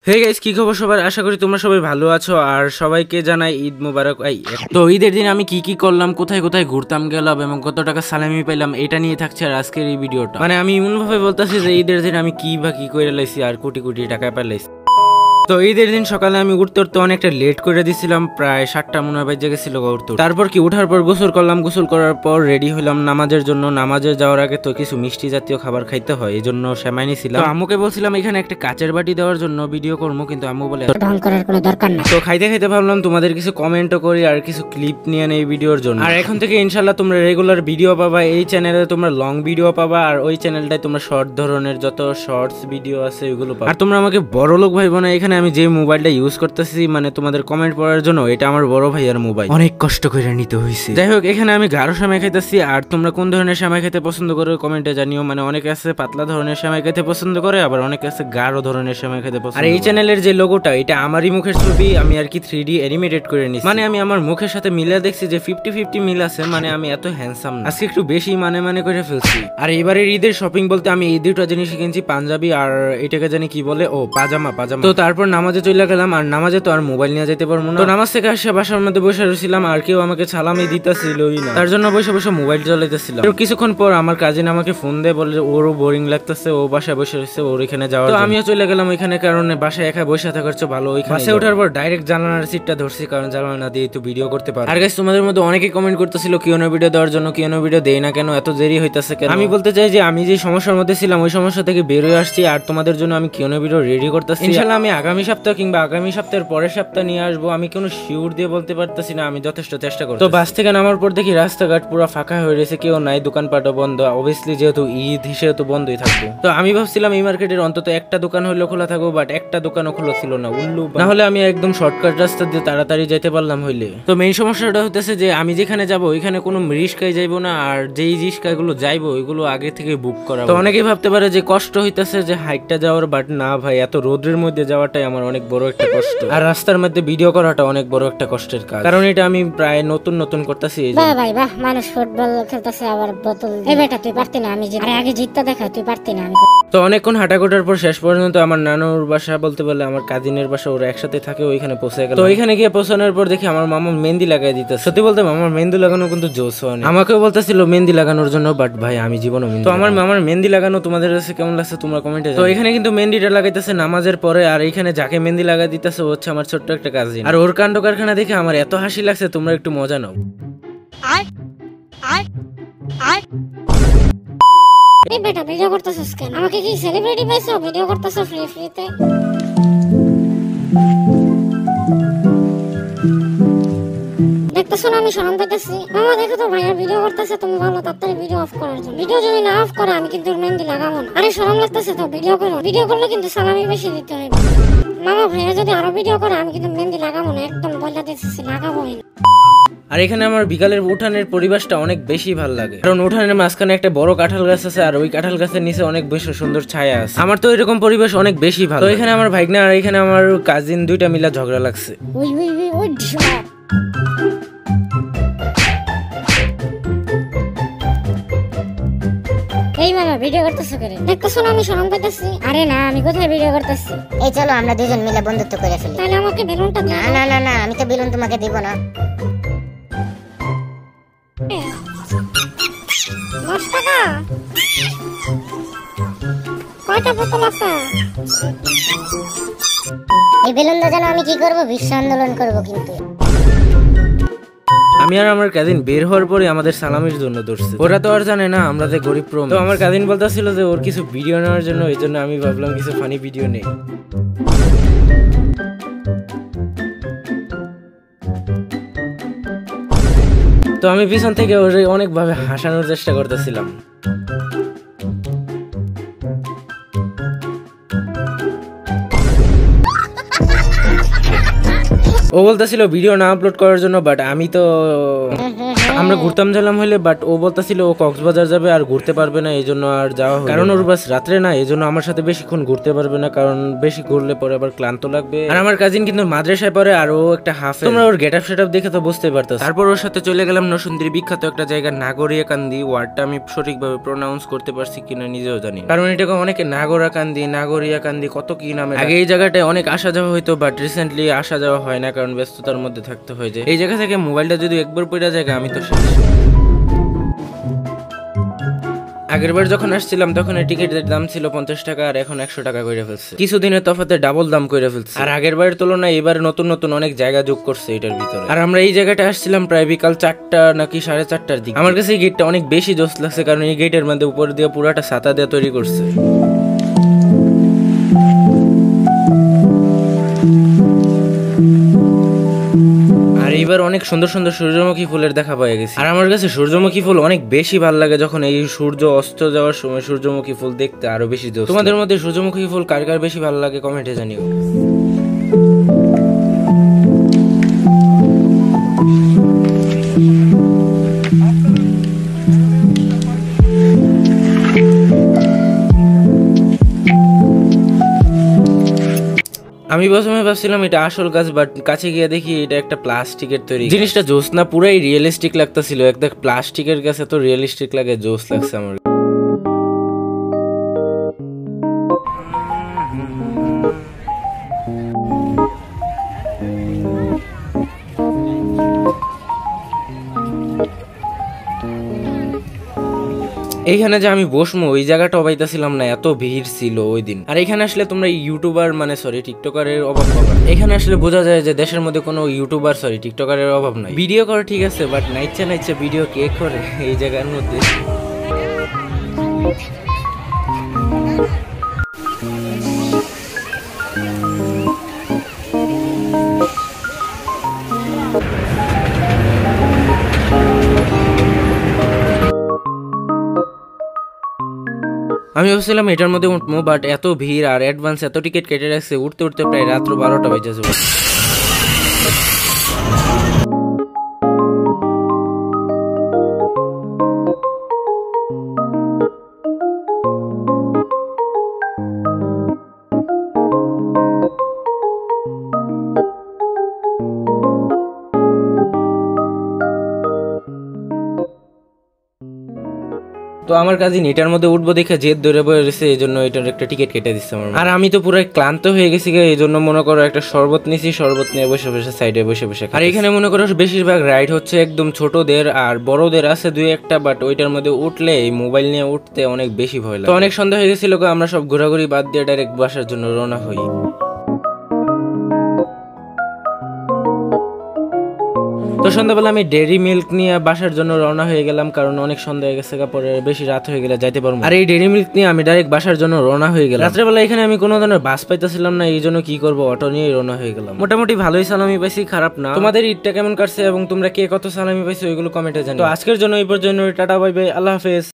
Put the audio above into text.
Hey guys, কি খবর সবার? আশা করি তোমরা সবাই ভালো আছো আর সবাইকে জানাই ঈদ মোবারক। তো ঈদের দিন আমি কি করলাম, কোথায় কোথায় ঘুরতাম গেলাম এবং কত টাকা সালামি পাইলাম, এটা নিয়ে থাকছে আর আজকের এই ভিডিওটা। মানে আমি এমন ভাবে বলতেছি যে ঈদের দিন আমি কি করে লাইছি আর কোটি কোটি টাকা পাইলাইছি। তো ঈদের দিন সকালে আমি উঠতে উঠতে অনেকটা লেট করে দিছিলাম, প্রায় 7টা মনে হয় বেজে গেছিল উঠতে। তারপর কি উঠার পর গোসল করলাম, গোসল করার পর রেডি হলাম নামাজের জন্য। নামাজে যাওয়ার আগে তো কিছু মিষ্টি জাতীয় খাবার খাইতে হয়, এই জন্য সেমাই নিছিলাম। তো আম্মুকে বলছিলাম এখানে একটা কাচের বাটি দেওয়ার জন্য ভিডিও করবো, কিন্তু আম্মু বলে ঢং করার কোনো দরকার না। তো খাইতে খাইতে ভাবলাম তোমাদের কিছু কমেন্টও করি আর কিছু ক্লিপ নিয়ে নেই ভিডিওর জন্য। আর এখন থেকে ইনশাল্লাহ তোমরা রেগুলার ভিডিও পাবা, এই চ্যানেলে তোমরা লং ভিডিও পাবা আর ওই চ্যানেলটায় তোমরা শর্ট ধরনের যত শর্টস ভিডিও আছে ওইগুলো পাবা। আর তোমরা আমাকে বড় লোক ভাইবো না, এখানে আমি যে মোবাইলটা ইউজ করতেছি মানে তোমাদের কমেন্ট পড়ার জন্য, এটা আমার বড় ভাইয়ার মোবাইল, অনেক কষ্ট করে নিতে হয়েছে। যাই হোক, এখানে আমি গাঢ় সেমাই খাইতেছি। আর তোমরা কোন ধরনের সেমাই খেতে পছন্দ করো কমেন্টে জানিও। মানে অনেকে আছে পাতলা ধরনের সেমাই খেতে পছন্দ করে, আবার অনেকে আছে গাঢ় ধরনের সেমাই খেতে পছন্দ। আর এই চ্যানেলের যে লোগোটা, এটা আমারই মুখের ছবি, আমি আর কি 3D অ্যানিমেটেড করে নিছি। মানে আমি আমার মুখের সাথে মিলে দেখছি যে 50-50 মিল আছে। মানে আমি এত হ্যান্ডসাম না, আজকে একটু বেশি মানে করে ফেলছি। আর এবারের ঈদের শপিং বলতে আমি এই দুটো জিনিস কিনছি, পাঞ্জাবি আর এটাকে জানি কি বলে, ও পাজামা। তো তারপর নামাজে চলে গেলাম, আর নামাজে তো আর মোবাইল নিয়ে যেতে পারবো না। তো নামাজ থেকে আসে বাসার মধ্যে বসে রয়েছিলাম, আর কেউ আমাকে সালামি দিতেছিলই না, তার জন্য বসে বসে মোবাইল চালাইতেছিলাম। তো কিছুক্ষণ পর আমার কাজিন আমাকে ফোন দিয়ে বলে ওরও বোরিং লাগতেছে, ও বাসায় বসে রয়েছে, ওর এখানে যাওয়ার। তো আমিও চলে গেলাম ওইখানে, কারণ বাসায় একা বসে থাকার চেয়ে ভালো ওইখানে বাসে ওঠার পর ডাইরেক্ট জানালার সিটটা ধরছি, কারণ জানালা দিয়ে তো ভিডিও করতে পারবো। আর গাইস, তোমাদের মধ্যে অনেকে কমেন্ট করতেছিল কিওনো ভিডিও দেওয়ার জন্য, কিওনো ভিডিও দেই না কেন, এত দেরি হইতাছে কেন। আমি বলতে চাই যে আমি যে সমস্যার মধ্যে ছিলাম ওই সমস্যা থেকে বের হয়ে আসছি, আর তোমাদের জন্য আমি কিওনো ভিডিও রেডি করতেছি। ইনশাআল্লাহ আমি আগামী সপ্তাহ কিংবা আগামী সপ্তাহের পরের সপ্তাহ নিয়ে আসবো। আমি কোনো শিওর দিয়ে বলতে পারতেছি না, আমি যথেষ্ট চেষ্টা করব। তো বাস থেকে নামার পর দেখি রাস্তাঘাট পুরো ফাঁকা হয়ে রয়েছে, কেউ নাই, দোকানপাটও বন্ধ। অবভিয়াসলি যেহেতু ঈদ হিসেবে তো বন্ধই থাকবে। তো আমি ভাবছিলাম এই মার্কেটের অন্তত একটা দোকান হইলেও খোলা থাকবো, বাট একটা দোকানও খোলা ছিল না। উল্লু, না হলে আমি একদম শর্টকাট রাস্তা দিয়ে তাড়াতাড়ি যেতে পারলাম হইলে। তো মেইন সমস্যাটা হতেছে যে আমি যেখানে যাবো ওইখানে কোনো রিস্কায় যাইবো না, আর যেই রিস্কাগুলো যাইবো ওইগুলো আগে থেকে বুক করা। তো অনেকেই ভাবতে পারে যে কষ্ট হইতেছে যে হাইটটা যাওয়ার, বাট না ভাই, এত রোদের মধ্যে যাওয়াটাই আমার অনেক বড় একটা কষ্ট। আর রাস্তার মধ্যে ভিডিও করাটা অনেক বড় একটা কষ্টের কাজ, কারণ এটা আমি প্রায় নতুন করতেছি। বাহ ভাই বাহ, মানুষ ফুটবল খেলতেছে আবার বোতল। এই বেটা তুই পারতি না, আমি আগে জিততে দেখা, তুই পারতি না। আমি তো অনেকক্ষণ হাঁটাঘোটার পর শেষ পর্যন্ত আমার নানুর বাসা বলতে পারলে আমার কাজিনের বাসা, ওরা একসাথে থাকে, ওইখানে পৌঁছে গেল। তো ওইখানে গিয়ে পৌঁছানোর পর দেখি আমার মামা মেহেন্দি লাগাই দিতে। সত্যি বলতে মামার মেহেন্দি লাগানো কিন্তু জোস হয়। আমাকেও বলতেছিল মেহেন্দি লাগানোর জন্য, বাট ভাই আমি জীবনও মেহেন্দি। তো আমার মামার মেহেন্দি লাগানো তোমাদের কাছে কেমন লাগছে তোমরা কমেন্টে। তো এখানে কিন্তু মেহেন্দিটা লাগাইতেছে নামাজের পরে, আর এইখানে যাকে মেহেন্দি লাগাই দিতেছে হচ্ছে আমার ছোট্ট একটা কাজিন। আর ওর কাণ্ড কারখানা দেখে আমার এত হাসি লাগছে, তোমরা একটু মজা নাও। এই বেটা ভিডিও করতেছিস কেন? আমাকে কি সেলিব্রিটি পাইছো? ভিডিও করতেছো ফ্রিতে। দেখতেছো না আমি শরম পাইতেছি? মামা দেখো তো ভাইয়া ভিডিও করতেছে, তুমি ভালো তাড়াতাড়ি ভিডিও অফ করার জন্য। ভিডিও যদি না অফ করে আমি কিন্তু মেহেন্দি লাগাবো না। আরে শরম লাগতেছে তো, ভিডিও করো। ভিডিও করলে কিন্তু সালামি বেশি দিতে হবে। মামা ভাইয়া যদি আরো ভিডিও করে আমি কিন্তু মেহেন্দি লাগাবো না, একদম বলে দিতেছি লাগাবোই না। আর এখানে আমার বিকালের উঠানের পরিবেশটা অনেক বেশি ভালো লাগে, কারণ উঠানের মাঝখানে একটা বড় কাঁঠাল গাছ আছে, আর ওই কাঁঠাল গাছের নিচে অনেক বেশি সুন্দর ছায়া আছে। আমার তো এরকম পরিবেশ অনেক বেশি ভালো। তো এখানে আমার ভাইগনা আর এখানে আমার কাজিন দুইটা মিলা ঝগড়া লাগছে। এই মামা ভিডিও করতেছো করে? দেখতেছো না আমি শরম পাইতেছি? আরে না, আমি কোথায় ভিডিও করতেছি? এই চলো আমরা দুজন মিলে বন্ধুত্ব করে ফেলি। তাহলে আমাকে বেলুনটা দাও। না না না, আমি তো বেলুন তোমাকে দিব না। 10 টাকা? কয়টা বোতল আছে? এই বেলুনটা যেন আমি কি করব, বিশ্ব আন্দোলন করব। কিন্তু আমি আর আমার কাজিন বের হওয়ার পরে আমাদের সালামির জন্য ধরছে। ওরা তো আর জানে না আমরা যে গরিব প্রম। তো আমার কাজিন বলতেছিল যে ওর কিছু ভিডিও নেওয়ার জন্য, এই জন্য আমি ভাবলাম কিছু ফানি ভিডিও নেই। তো আমি পিছন থেকে ওরে অনেকভাবে হাসানোর চেষ্টা করতেছিলাম। ও বলতেছিল ভিডিও না আপলোড করার জন্য, বাট আমি তো আমরা ঘুরতাম গেলাম হইলে, বাট ও বলতেছিল ও কক্সবাজার যাবে আর ঘুরতে পারবে না, এই জন্য আর যাওয়া হয়, কারণ ওর বাস রাত্রে না, এই জন্য আমার সাথে বেশিক্ষণ ঘুরতে পারবে না, কারণ বেশি ঘুরলে পরে আবার ক্লান্ত লাগবে। আর আমার কাজিন কিন্তু মাদ্রাসায় পড়ে আর ও একটা হাফেজ, তোমরা ওর গেট আপ সেট আপ দেখে তো বুঝতে পারতো। তারপর ওর সাথে চলে গেলাম নরসিংদীর বিখ্যাত একটা জায়গা নাগরিয়াকান্দি। ওয়ার্ডটা আমি সঠিকভাবে প্রোনাউন্স করতে পারছি কিনা নিজেও জানি, কারণ এটাকে অনেকে নাগরিয়াকান্দি কত কি নামে। আগে এই জায়গাটায় অনেক আসা যাওয়া হইতো, বাট রিসেন্টলি আসা যাওয়া হয় না, কারণ ব্যস্ততার মধ্যে থাকতে হয়। যে এই জায়গা থেকে মোবাইলটা যদি একবার পড়ে যায় আমি তো শেষ। আগের বার যখন আসছিলাম তখন এই টিকিটের দাম ছিল 50 টাকা, আর এখন 100 টাকা করে ফেলছে। কিছুদিনের তফাতে ডাবল দাম করে ফেলছে। আর আগের বারের তুলনায় এবার নতুন নতুন অনেক জায়গা যোগ করছে এটার ভিতরে। আর আমরা এই জায়গাটা আসছিলাম প্রায় বিকাল 4টা নাকি 4:30টার দিকে। আমার কাছে এই গেটটা অনেক বেশি জোশ লাগছে, কারণ এই গেটের মধ্যে উপর দিয়ে পুরাটা ছাতা দিয়ে তৈরি করছে। আর এইবার অনেক সুন্দর সুন্দর সূর্যমুখী ফুলের দেখা পাওয়া গেছে। আর আমার কাছে সূর্যমুখী ফুল অনেক বেশি ভালো লাগে, যখন এই সূর্য অস্ত যাওয়ার সময় সূর্যমুখী ফুল দেখতে আরো বেশি জোশ। তোমাদের মধ্যে সূর্যমুখী ফুল কার কার বেশি ভালো লাগে কমেন্টে জানিও। আমি প্রথমে ভাবছিলাম এটা আসল গাছ, বাট কাছে গিয়ে দেখি এটা একটা প্লাস্টিকের তৈরি। জিনিসটা জোস না, পুরাই রিয়েলিস্টিক লাগতেছিল। একটা প্লাস্টিকের গাছ এত রিয়েলিস্টিক লাগে, জোস লাগছে আমার। এইখানে যে আমি বসমো ওই জায়গাটা পাইতেছিলাম না, এত ভিড় ছিল ওই দিন। আর এখানে আসলে তোমরা ইউটিউবার টিকটকারের অভাব পাবা। এখানে আসলে বোঝা যায় যে দেশের মধ্যে কোনো ইউটিউবার টিকটকারের অভাব নাই। ভিডিও করে ঠিক আছে, বাট নাইচা ভিডিও কে করে এই জায়গার মধ্যে। আমি ভাবছিলাম এটার মধ্যে উঠবো, বাট এত ভিড় আর অ্যাডভান্স এত টিকিট কেটে রাখছে, উঠতে উঠতে প্রায় রাত্র 12টা বেজে যাবে। তো আমার কাজিন এটার মধ্যে উঠবো দেখে জেদ ধরে বয়ে রয়েছে, এই জন্য এটার একটা টিকিট কেটে দিচ্ছে আমার। আর আমি তো পুরো ক্লান্ত হয়ে গেছি, এই জন্য মনে করো একটা শরবত নিছি, শরবত নিয়ে বসে বসে সাইডে বসে বসে। আর এখানে মনে করো বেশিরভাগ রাইড হচ্ছে একদম ছোটদের, আর বড়দের আছে 2-1টা, বাট ওইটার মধ্যে উঠলে এই মোবাইল নিয়ে উঠতে অনেক বেশি ভয় লাগে। তো অনেক সন্দেহ হয়ে গেছিল, আমরা সব ঘোরাঘুরি বাদ দিয়ে ডাইরেক্ট বাসার জন্য রওনা হই। তো সন্ধ্যাবেলা আমি ডেরি মিল্ক নিয়ে বাসার জন্য রওনা হয়ে গেলাম, কারণ অনেক সন্ধ্যা হয়ে গেছে, পরে বেশি রাত হয়ে গেলে যাইতে পারবো। আর এই ডেরি মিল্ক নিয়ে আমি ডাইরেক্ট বাসার জন্য রওনা হয়ে গেলাম। রাত্রেবেলা এখানে আমি কোনো ধরনের বাস পাইতেছিলাম না, এই জন্য কি করবো, অটো নিয়ে রওনা হয়ে গেলাম। মোটামুটি ভালোই সালামি পাইছি, খারাপ না। তোমাদের ঈদটা কেমন কাটছে এবং তোমরা কে কত সালামি পাইছো ওইগুলো কমেন্টে জানাও। তো আজকের জন্য এই পর্যন্ত, টাটা বাই বাই, আল্লাহ হাফেজ।